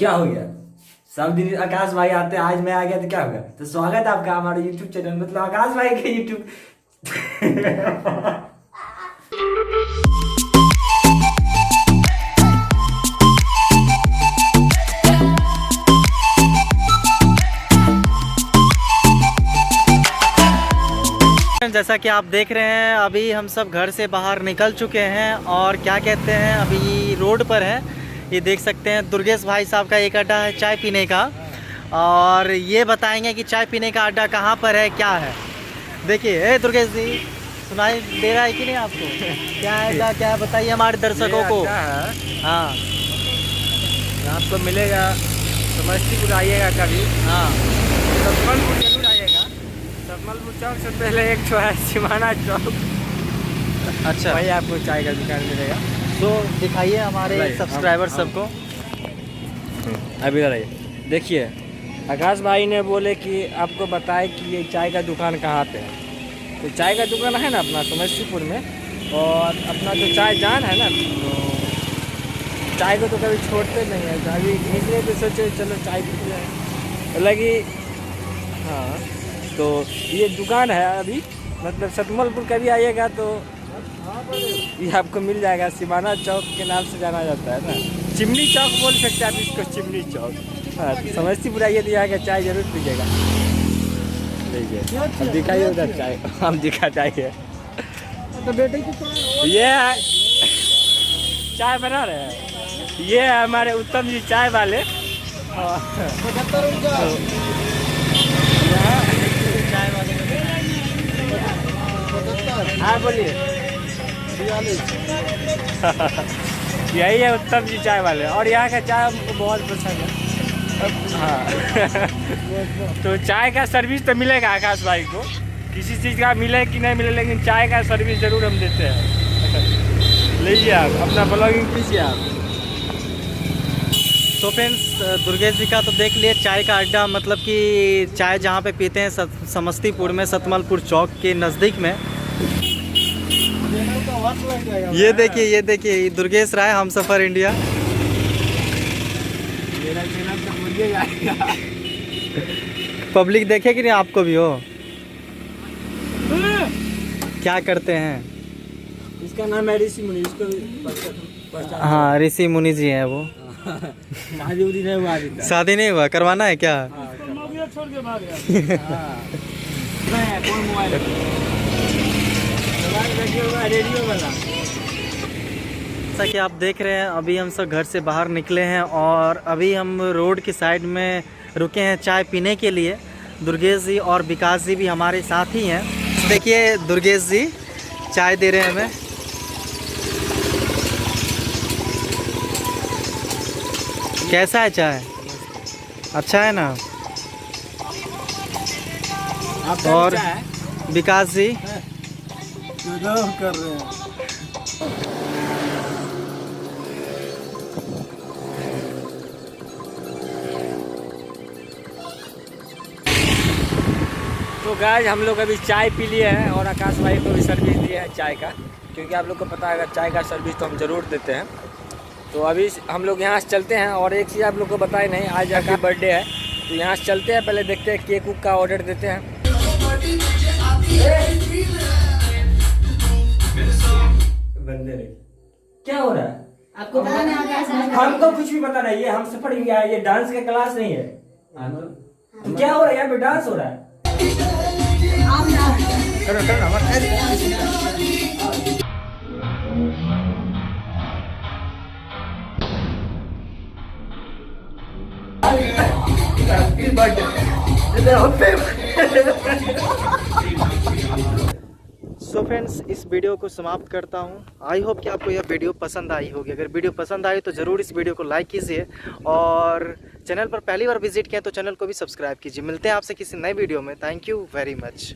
क्या हो गया? सब दिन आकाश भाई आते हैं, आज मैं आ गया तो क्या हो गया? तो स्वागत है आपका हमारे यूट्यूब चैनल, मतलब आकाश भाई के यूट्यूब। जैसा कि आप देख रहे हैं, अभी हम सब घर से बाहर निकल चुके हैं और क्या कहते हैं, अभी रोड पर है। ये देख सकते हैं दुर्गेश भाई साहब का एक अड्डा है चाय पीने का, और ये बताएंगे कि चाय पीने का अड्डा कहाँ पर है, क्या है। देखिए दुर्गेश जी, सुनाई दे रहा है कि नहीं आपको? क्या है क्या है बताइए हमारे दर्शकों को। हाँ, आपको मिलेगा, समस्तीपुर आइएगा कभी। हाँ, सतमलपुर जरूर आइएगा। सतमलपुर चौक से पहले एक ठो है सिमाना चौक, अच्छा, वही आपको चाय का दुकान मिलेगा। तो दिखाइए हमारे भाई, सब्सक्राइबर हम- सबको। अभी रहिए, देखिए आकाश भाई ने बोले कि आपको बताए कि ये चाय का दुकान कहाँ पे है। तो चाय का दुकान है ना अपना समस्तीपुर में, और अपना जो चाय जान है ना, तो चाय को तो कभी छोड़ते नहीं है। अभी इसलिए तो सोचे चलो चाय पी जाए, लगी। हाँ, तो ये दुकान है अभी, मतलब सतमलपुर कभी आइएगा तो ये आपको मिल जाएगा। सिमाना चौक के नाम से जाना जाता है ना, चिमनी चौक बोल सकते हैं आप इसको, चिमनी चौक। हाँ, समस्तीपुर आइए तो यहाँ का चाय जरूर पीजिएगा। देखिए अब दिखाइए उधर चाय, हम दिखा चाहिए तो बेटे की ये है चाय बना रहे हैं, ये है हमारे उत्तम जी चाय वाले। हाँ बोलिए। यही है उत्तम जी चाय वाले, और यहाँ का चाय हमको बहुत पसंद है। हाँ तो चाय का सर्विस तो मिलेगा आकाश भाई को, किसी चीज़ का मिले कि नहीं मिले, लेकिन चाय का सर्विस ज़रूर हम देते हैं। लीजिए आप अपना ब्लॉगिंग कीजिए आप। तो फ्रेंड्स, दुर्गेश जी का तो देख लिए चाय का अड्डा, मतलब कि चाय जहाँ पे पीते हैं समस्तीपुर में, सतमलपुर चौक के नज़दीक में। ये देखिए दुर्गेश राय, हम सफ़र इंडिया। मेरा चैनल तो बोलिएगा। पब्लिक देखे कि नहीं, आपको भी हो? क्या करते हैं? इसका नाम है ऋषि मुनि, इसको पहचान। हाँ, ऋषि मुनि जी हैं वो। शादी उदी नहीं हुआ अभी तक। शादी नहीं हुआ, करवाना है क्या? छोड़ के भाग गया। नहीं है, कौन मोबाइल रेडियो वाला। जैसा कि आप देख रहे हैं, अभी हम सब घर से बाहर निकले हैं और अभी हम रोड की साइड में रुके हैं चाय पीने के लिए। दुर्गेश जी और विकास जी भी हमारे साथ ही हैं। देखिए दुर्गेश जी चाय दे रहे हैं हमें। कैसा है चाय? अच्छा है ना? और विकास जी कर रहे हैं। तो गाइस हम लोग अभी चाय पी लिए हैं और आकाश भाई को भी सर्विस दिए हैं चाय का, क्योंकि आप लोग को पता है चाय का सर्विस तो हम ज़रूर देते हैं। तो अभी हम लोग यहाँ से चलते हैं, और एक चीज़ आप लोग को बताए नहीं, आज आका बर्थडे है, तो यहाँ से चलते हैं, पहले देखते हैं केक उक का ऑर्डर देते हैं। क्या हो रहा है आपको? पता नहीं, हमको कुछ भी पता नहीं। ये हम सफर इंडिया है, ये डांस का क्लास नहीं है। क्या हो रहा है यहाँ पे? डांस हो रहा है। सो फ्रेंड्स, इस वीडियो को समाप्त करता हूँ। आई होप कि आपको यह वीडियो पसंद आई होगी। अगर वीडियो पसंद आई तो ज़रूर इस वीडियो को लाइक कीजिए, और चैनल पर पहली बार विजिट किया तो चैनल को भी सब्सक्राइब कीजिए। मिलते हैं आपसे किसी नए वीडियो में। Thank you very much.